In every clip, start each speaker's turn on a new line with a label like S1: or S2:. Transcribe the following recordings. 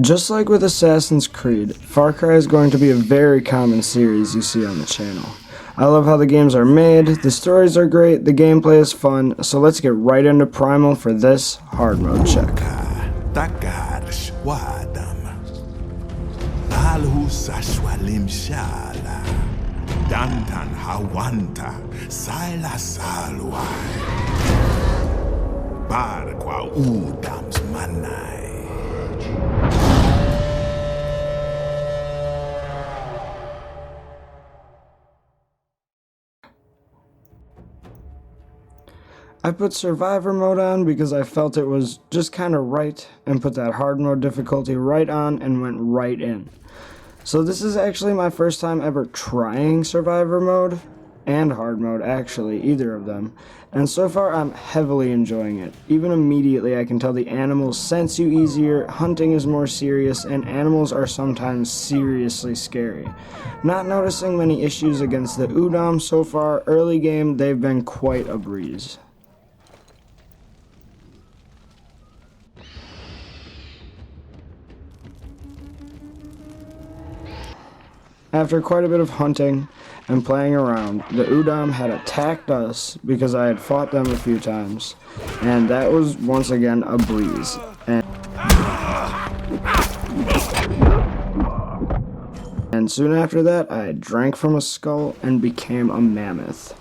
S1: Just like with Assassin's Creed, Far Cry is going to be a very common series you see on the channel. I love how the games are made, the stories are great, the gameplay is fun, so let's get right into Primal for this hard mode check. I put survivor mode on because I felt it was just kind of right, and put that hard mode difficulty right on and went right in. So this is actually my first time ever trying survivor mode, and hard mode actually, either of them, and so far I'm heavily enjoying it. Even immediately I can tell the animals sense you easier, hunting is more serious, and animals are sometimes seriously scary. Not noticing many issues against the Udam so far. Early game they've been quite a breeze. After quite a bit of hunting and playing around, the Udam had attacked us because I had fought them a few times, and that was once again a breeze. And soon after that, I drank from a skull and became a mammoth.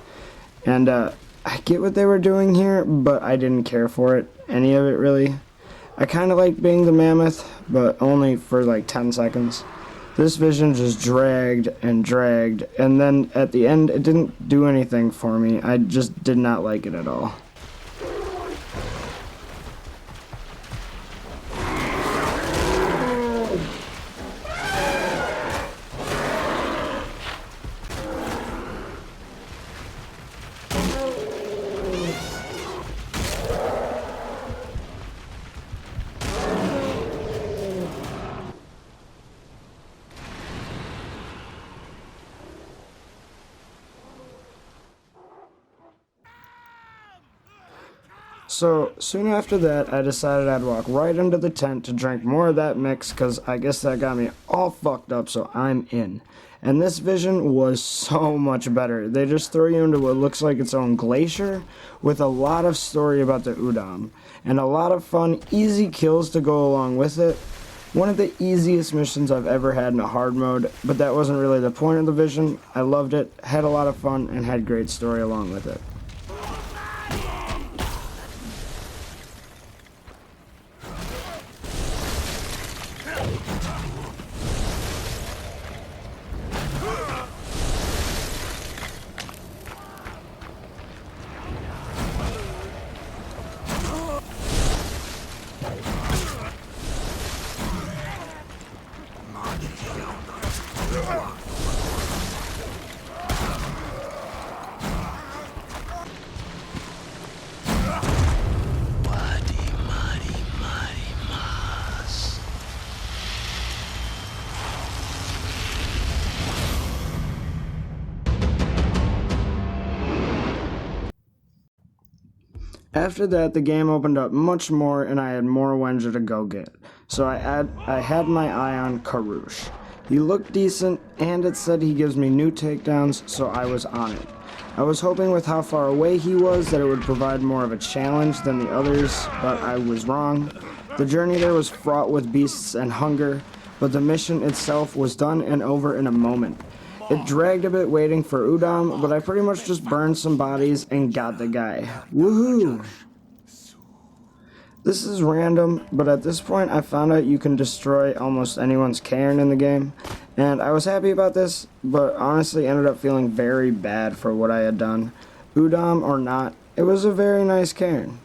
S1: And I get what they were doing here, but I didn't care for it, any of it really. I kind of liked being the mammoth, but only for like 10 seconds. This vision just dragged, and then at the end it didn't do anything for me. I just did not like it at all. So, soon after that, I decided I'd walk right into the tent to drink more of that mix, because I guess that got me all fucked up, so I'm in. And this vision was so much better. They just throw you into what looks like its own glacier, with a lot of story about the Udam, and a lot of fun, easy kills to go along with it. One of the easiest missions I've ever had in a hard mode, but that wasn't really the point of the vision. I loved it, had a lot of fun, and had great story along with it. After that, the game opened up much more, and I had more Wenja to go get. So I had my eye on Karush. He looked decent, and it said he gives me new takedowns, so I was on it. I was hoping with how far away he was that it would provide more of a challenge than the others, but I was wrong. The journey there was fraught with beasts and hunger, but the mission itself was done and over in a moment. It dragged a bit waiting for Udam, but I pretty much just burned some bodies and got the guy. Woohoo! This is random, but at this point I found out you can destroy almost anyone's cairn in the game, and I was happy about this, but honestly ended up feeling very bad for what I had done. Udam or not, it was a very nice cairn.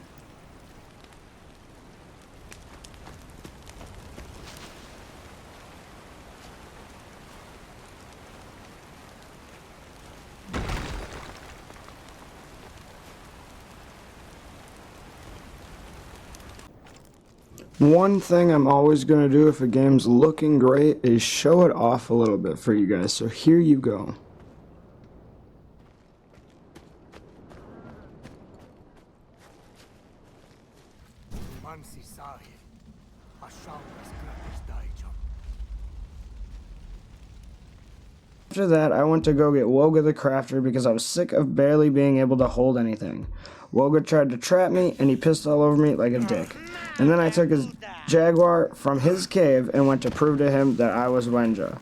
S1: One thing I'm always going to do if a game's looking great is show it off a little bit for you guys, so here you go.
S2: Man si sahib, ashamas gratis dai.
S1: After that, I went to go get Woga the Crafter because I was sick of barely being able to hold anything. Woga tried to trap me, and he pissed all over me like a dick. And then I took his jaguar from his cave and went to prove to him that I was Wenja.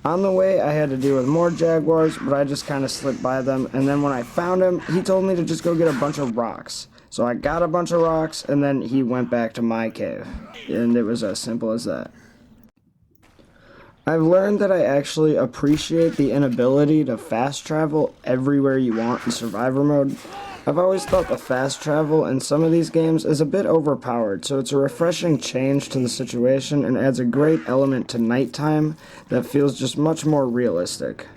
S1: On the way, I had to deal with more jaguars, but I just kind of slipped by them, and then when I found him, he told me to just go get a bunch of rocks. So I got a bunch of rocks, and then he went back to my cave. And it was as simple as that. I've learned that I actually appreciate the inability to fast travel everywhere you want in survivor mode. I've always thought the fast travel in some of these games is a bit overpowered, so it's a refreshing change to the situation and adds a great element to nighttime that feels just much more realistic.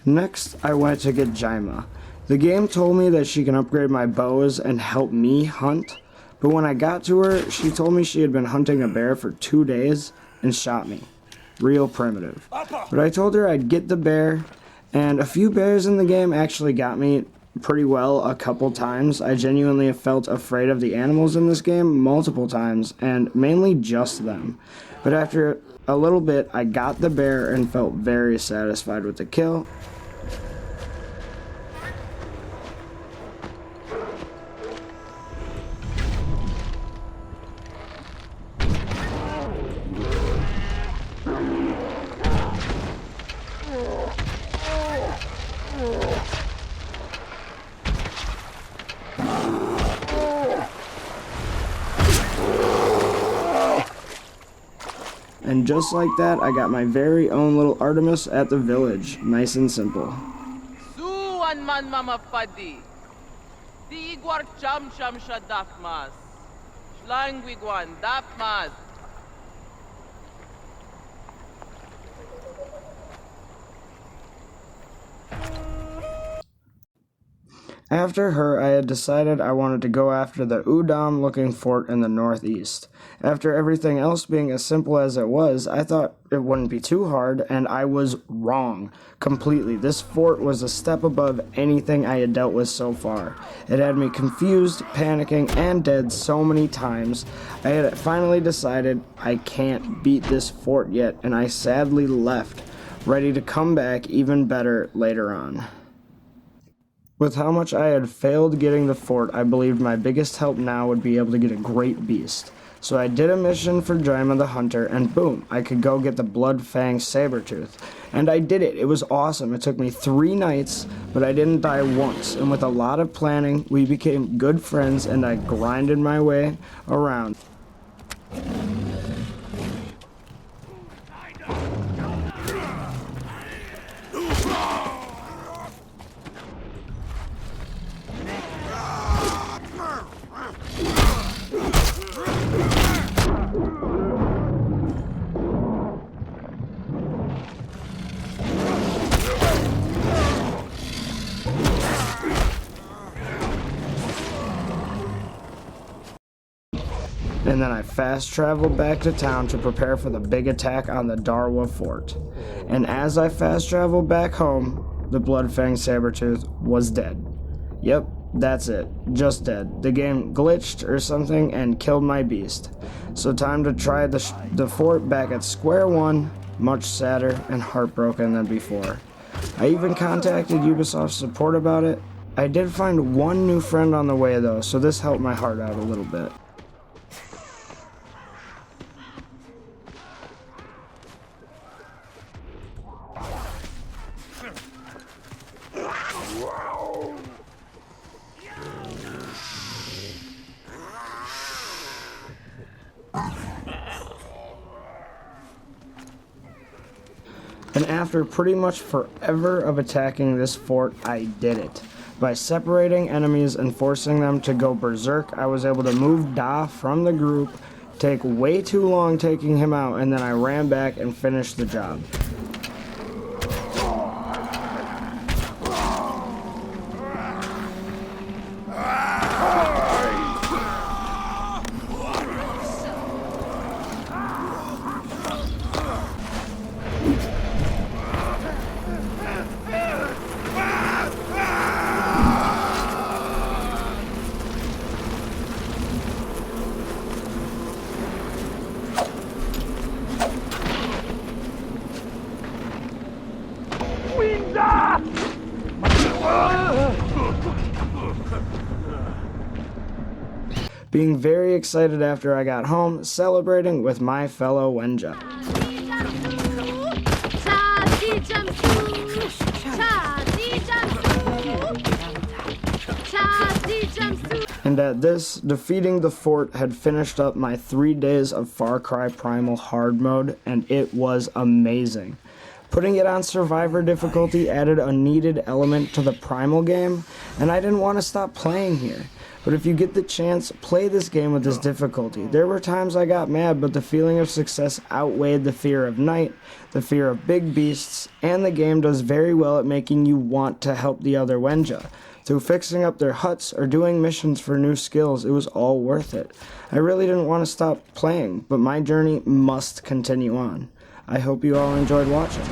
S1: Next, I went to get Jaima. The game told me that she can upgrade my bows and help me hunt, but when I got to her, she told me she had been hunting a bear for 2 days and shot me. Real primitive. But I told her I'd get the bear, and a few bears in the game actually got me pretty well a couple times. I genuinely have felt afraid of the animals in this game multiple times, and mainly just them. But after a little bit, I got the bear and felt very satisfied with the kill. And just like that, I got my very own little Artemis at the village. Nice and simple.
S2: Suan man mamapadi. Di igwar cham cham sha dafmas. Shlangwigwan dafmas.
S1: After her, I had decided I wanted to go after the Udam-looking fort in the northeast. After everything else being as simple as it was, I thought it wouldn't be too hard, and I was wrong. Completely. This fort was a step above anything I had dealt with so far. It had me confused, panicking, and dead so many times. I had finally decided I can't beat this fort yet, and I sadly left, ready to come back even better later on. With how much I had failed getting the fort, I believed my biggest help now would be able to get a great beast. So I did a mission for Jaima the Hunter, and boom, I could go get the Blood-Fang Sabertooth. And I did it. It was awesome. It took me 3 nights, but I didn't die once. And with a lot of planning, we became good friends, and I grinded my way around. And then I fast traveled back to town to prepare for the big attack on the Darwa fort. And as I fast traveled back home, the Blood-Fang Sabertooth was dead. Yep, that's it. Just dead. The game glitched or something and killed my beast. So time to try the fort back at square one, much sadder and heartbroken than before. I even contacted Ubisoft support about it. I did find one new friend on the way though, so this helped my heart out a little bit. And after pretty much forever of attacking this fort, I did it. By separating enemies and forcing them to go berserk, I was able to move Da from the group, take way too long taking him out, and then I ran back and finished the job. being very excited after I got home, celebrating with my fellow Wenja. And at this, defeating the fort had finished up my 3 days of Far Cry Primal hard mode, and it was amazing. Putting it on Survivor difficulty added a needed element to the Primal game, and I didn't want to stop playing here. But if you get the chance, play this game with this difficulty. There were times I got mad, but the feeling of success outweighed the fear of night, the fear of big beasts, and the game does very well at making you want to help the other Wenja. Through fixing up their huts or doing missions for new skills, it was all worth it. I really didn't want to stop playing, but my journey must continue on. I hope you all enjoyed watching.